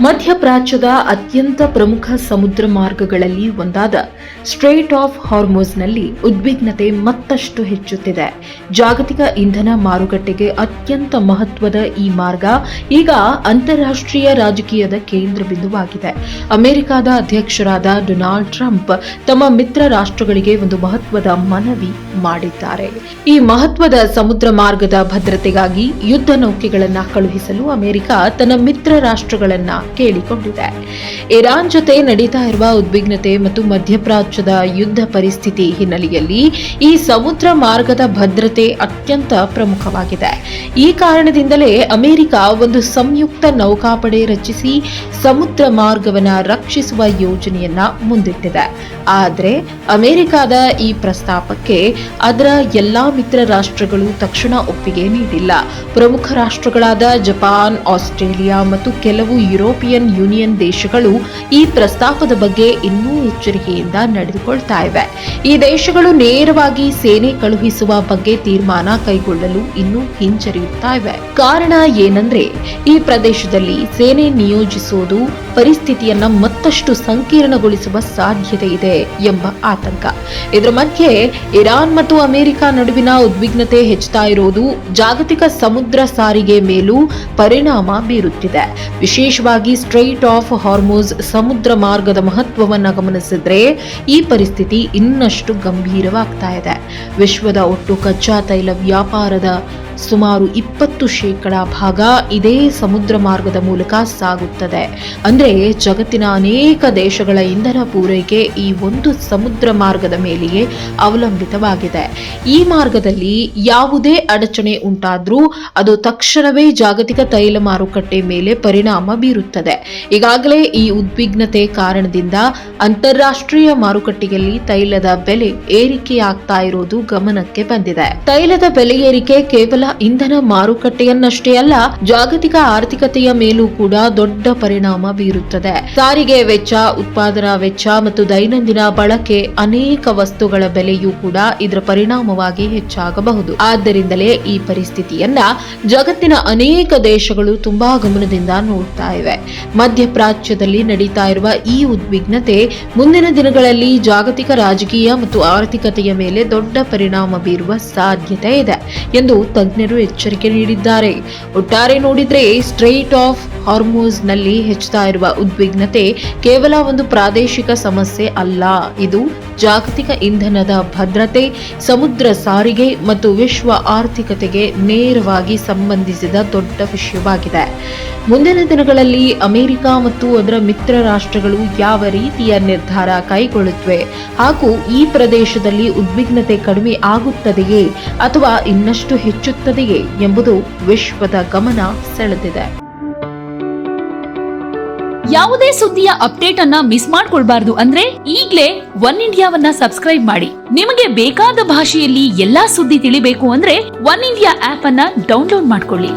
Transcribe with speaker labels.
Speaker 1: ಮಧ್ಯಪ್ರಾಚ್ಯದ ಅತ್ಯಂತ ಪ್ರಮುಖ ಸಮುದ್ರ ಮಾರ್ಗಗಳಲ್ಲಿ ಒಂದಾದ ಸ್ಟ್ರೇಟ್ ಆಫ್ ಹಾರ್ಮುಜ್ನಲ್ಲಿ ಉದ್ವಿಗ್ನತೆ ಮತ್ತಷ್ಟು ಹೆಚ್ಚುತ್ತಿದೆ. ಜಾಗತಿಕ ಇಂಧನ ಮಾರುಕಟ್ಟೆಗೆ ಅತ್ಯಂತ ಮಹತ್ವದ ಈ ಮಾರ್ಗ ಈಗ ಅಂತಾರಾಷ್ಟ್ರೀಯ ರಾಜಕೀಯದ ಕೇಂದ್ರ ಬಿಂದುವಾಗಿದೆ. ಅಮೆರಿಕದ ಅಧ್ಯಕ್ಷರಾದ ಡೊನಾಲ್ಡ್ ಟ್ರಂಪ್ ತಮ್ಮ ಮಿತ್ರ ರಾಷ್ಟ್ರಗಳಿಗೆ ಒಂದು ಮಹತ್ವದ ಮನವಿ ಮಾಡಿದ್ದಾರೆ. ಈ ಮಹತ್ವದ ಸಮುದ್ರ ಮಾರ್ಗದ ಭದ್ರತೆಗಾಗಿ ಯುದ್ಧ ನೌಕೆಗಳನ್ನು ಕಳುಹಿಸಲು ಅಮೆರಿಕ ತನ್ನ ಮಿತ್ರ ರಾಷ್ಟ್ರಗಳನ್ನ ಕೇಳಿಕೊಂಡಿದೆ. ಇರಾನ್ ಜೊತೆ ನಡೀತಾ ಇರುವ ಉದ್ವಿಗ್ನತೆ ಮತ್ತು ಮಧ್ಯಪ್ರಾಚ್ಯದ ಯುದ್ಧ ಪರಿಸ್ಥಿತಿ ಹಿನ್ನೆಲೆಯಲ್ಲಿ ಈ ಸಮುದ್ರ ಮಾರ್ಗದ ಭದ್ರತೆ ಅತ್ಯಂತ ಪ್ರಮುಖವಾಗಿದೆ. ಈ ಕಾರಣದಿಂದಲೇ ಅಮೆರಿಕ ಒಂದು ಸಂಯುಕ್ತ ನೌಕಾಪಡೆ ರಚಿಸಿ ಸಮುದ್ರ ಮಾರ್ಗವನ್ನು ರಕ್ಷಿಸುವ ಯೋಜನೆಯನ್ನ ಮುಂದಿಟ್ಟಿದೆ. ಆದರೆ ಅಮೆರಿಕದ ಈ ಪ್ರಸ್ತಾಪಕ್ಕೆ ಅದರ ಎಲ್ಲಾ ಮಿತ್ರ ರಾಷ್ಟ್ರಗಳು ತಕ್ಷಣ ಒಪ್ಪಿಗೆ ನೀಡಿಲ್ಲ. ಪ್ರಮುಖ ರಾಷ್ಟ್ರಗಳಾದ ಜಪಾನ್, ಆಸ್ಟ್ರೇಲಿಯಾ ಮತ್ತು ಕೆಲವು ಯುರೋಪಿಯನ್ ಯೂನಿಯನ್ ದೇಶಗಳು ಈ ಪ್ರಸ್ತಾಪದ ಬಗ್ಗೆ ಇನ್ನೂ ಎಚ್ಚರಿಕೆಯಿಂದ ನಡೆದುಕೊಳ್ತಾ ಇವೆ. ಈ ದೇಶಗಳು ನೇರವಾಗಿ ಸೇನೆ ಕಳುಹಿಸುವ ಬಗ್ಗೆ ತೀರ್ಮಾನ ಕೈಗೊಳ್ಳಲು ಇನ್ನೂ ಹಿಂಜರಿಯುತ್ತಾ ಇವೆ. ಕಾರಣ ಏನಂದ್ರೆ ಈ ಪ್ರದೇಶದಲ್ಲಿ ಸೇನೆ ನಿಯೋಜಿಸುವುದು ಪರಿಸ್ಥಿತಿಯನ್ನ ಮತ್ತಷ್ಟು ಸಂಕೀರ್ಣಗೊಳಿಸುವ ಸಾಧ್ಯತೆ ಇದೆ ಎಂಬ ಆತಂಕ. ಇದರ ಮಧ್ಯೆ ಇರಾನ್ ಮತ್ತು ಅಮೆರಿಕ ನಡುವಿನ ಉದ್ವಿಗ್ನತೆ ಹೆಚ್ಚುತ್ತಾ ಇರುವುದು ಜಾಗತಿಕ ಸಮುದ್ರ ಸಾರಿಗೆ ಮೇಲೂ ಪರಿಣಾಮ ಬೀರುತ್ತಿದೆ. ವಿಶೇಷವಾಗಿ ಸ್ಟ್ರೈಟ್ ಆಫ್ ಹಾರ್ಮುಜ್ ಸಮುದ್ರ ಮಾರ್ಗದ ಮಹತ್ವವನ್ನು ಗಮನಿಸಿದ್ರೆ ಈ ಪರಿಸ್ಥಿತಿ ಇನ್ನಷ್ಟು ಗಂಭೀರವಾಗ್ತಾ ಇದೆ. ವಿಶ್ವದ ಒಟ್ಟು ಕಚ್ಚಾ ತೈಲ ವ್ಯಾಪಾರದ ಸುಮಾರು 20% ಭಾಗ ಇದೇ ಸಮುದ್ರ ಮಾರ್ಗದ ಮೂಲಕ ಸಾಗುತ್ತದೆ. ಅಂದ್ರೆ ಜಗತ್ತಿನ ಅನೇಕ ದೇಶಗಳ ಇಂಧನ ಪೂರೈಕೆ ಈ ಒಂದು ಸಮುದ್ರ ಮಾರ್ಗದ ಮೇಲೆಯೇ ಅವಲಂಬಿತವಾಗಿದೆ. ಈ ಮಾರ್ಗದಲ್ಲಿ ಯಾವುದೇ ಅಡಚಣೆ ಉಂಟಾದ್ರೂ ಅದು ತಕ್ಷಣವೇ ಜಾಗತಿಕ ತೈಲ ಮಾರುಕಟ್ಟೆ ಮೇಲೆ ಪರಿಣಾಮ ಬೀರುತ್ತದೆ. ಈಗಾಗಲೇ ಈ ಉದ್ವಿಗ್ನತೆ ಕಾರಣದಿಂದ ಅಂತಾರಾಷ್ಟ್ರೀಯ ಮಾರುಕಟ್ಟೆಯಲ್ಲಿ ತೈಲದ ಬೆಲೆ ಏರಿಕೆಯಾಗ್ತಾ ಇರೋದು ಗಮನಕ್ಕೆ ಬಂದಿದೆ. ತೈಲದ ಬೆಲೆ ಏರಿಕೆ ಕೇವಲ ಇಂಧನ ಮಾರುಕಟ್ಟೆಯನ್ನಷ್ಟೇ ಅಲ್ಲ, ಜಾಗತಿಕ ಆರ್ಥಿಕತೆಯ ಮೇಲೂ ಕೂಡ ದೊಡ್ಡ ಪರಿಣಾಮ ಬೀರುತ್ತದೆ. ಸಾರಿಗೆ ವೆಚ್ಚ, ಉತ್ಪಾದನಾ ವೆಚ್ಚ ಮತ್ತು ದೈನಂದಿನ ಬಳಕೆ ಅನೇಕ ವಸ್ತುಗಳ ಬೆಲೆಯೂ ಕೂಡ ಇದರ ಪರಿಣಾಮವಾಗಿ ಹೆಚ್ಚಾಗಬಹುದು. ಆದ್ದರಿಂದಲೇ ಈ ಪರಿಸ್ಥಿತಿಯನ್ನ ಜಗತ್ತಿನ ಅನೇಕ ದೇಶಗಳು ತುಂಬಾ ಗಮನದಿಂದ ನೋಡ್ತಾ ಇವೆ. ಮಧ್ಯಪ್ರಾಚ್ಯದಲ್ಲಿ ನಡೀತಾ ಇರುವ ಈ ಉದ್ವಿಗ್ನತೆ ಮುಂದಿನ ದಿನಗಳಲ್ಲಿ ಜಾಗತಿಕ ರಾಜಕೀಯ ಮತ್ತು ಆರ್ಥಿಕತೆಯ ಮೇಲೆ ದೊಡ್ಡ ಪರಿಣಾಮ ಬೀರುವ ಸಾಧ್ಯತೆ ಇದೆ ಎಂದು ತಜ್ಞರು ಎಚ್ಚರಿಕೆ ನೀಡಿದ್ದಾರೆ. ಒಟ್ಟಾರೆ ನೋಡಿದ್ರೆ ಸ್ಟ್ರೈಟ್ ಆಫ್ ಹಾರ್ಮುಜ್ ನಲ್ಲಿ ಹೆಚ್ಚುತ್ತಾ ಇರುವ ಉದ್ವಿಗ್ನತೆ ಕೇವಲ ಒಂದು ಪ್ರಾದೇಶಿಕ ಸಮಸ್ಯೆ ಅಲ್ಲ, ಇದು ಜಾಗತಿಕ ಇಂಧನದ ಭದ್ರತೆ, ಸಮುದ್ರ ಸಾರಿಗೆ ಮತ್ತು ವಿಶ್ವ ಆರ್ಥಿಕತೆಗೆ ನೇರವಾಗಿ ಸಂಬಂಧಿಸಿದ ದೊಡ್ಡ ವಿಷಯವಾಗಿದೆ. ಮುಂದಿನ ದಿನಗಳಲ್ಲಿ ಅಮೆರಿಕ ಮತ್ತು ಅದರ ಮಿತ್ರ ರಾಷ್ಟ್ರಗಳು ಯಾವ ರೀತಿಯ ನಿರ್ಧಾರ ಕೈಗೊಳ್ಳುತ್ತವೆ ಹಾಗೂ ಈ ಪ್ರದೇಶದಲ್ಲಿ ಉದ್ವಿಗ್ನತೆ ಕಡಿಮೆ ಆಗುತ್ತದೆಯೇ ಅಥವಾ ಇನ್ನಷ್ಟು ಹೆಚ್ಚುತ್ತದೆಯೇ ಎಂಬುದು ವಿಶ್ವದ ಗಮನ ಸೆಳೆದಿದೆ.
Speaker 2: ಯಾವುದೇ ಸುದ್ದಿಯ ಅಪ್ಡೇಟ್ ಅನ್ನ ಮಿಸ್ ಮಾಡ್ಕೊಳ್ಬಾರ್ದು ಅಂದ್ರೆ ಈಗ್ಲೇ ಒನ್ ಇಂಡಿಯಾವನ್ನ ಸಬ್ಸ್ಕ್ರೈಬ್ ಮಾಡಿ. ನಿಮಗೆ ಬೇಕಾದ ಭಾಷೆಯಲ್ಲಿ ಎಲ್ಲಾ ಸುದ್ದಿ ತಿಳಿಬೇಕು ಅಂದ್ರೆ ಒನ್ ಇಂಡಿಯಾ ಆಪ್ ಅನ್ನ ಡೌನ್ಲೋಡ್ ಮಾಡ್ಕೊಳ್ಳಿ.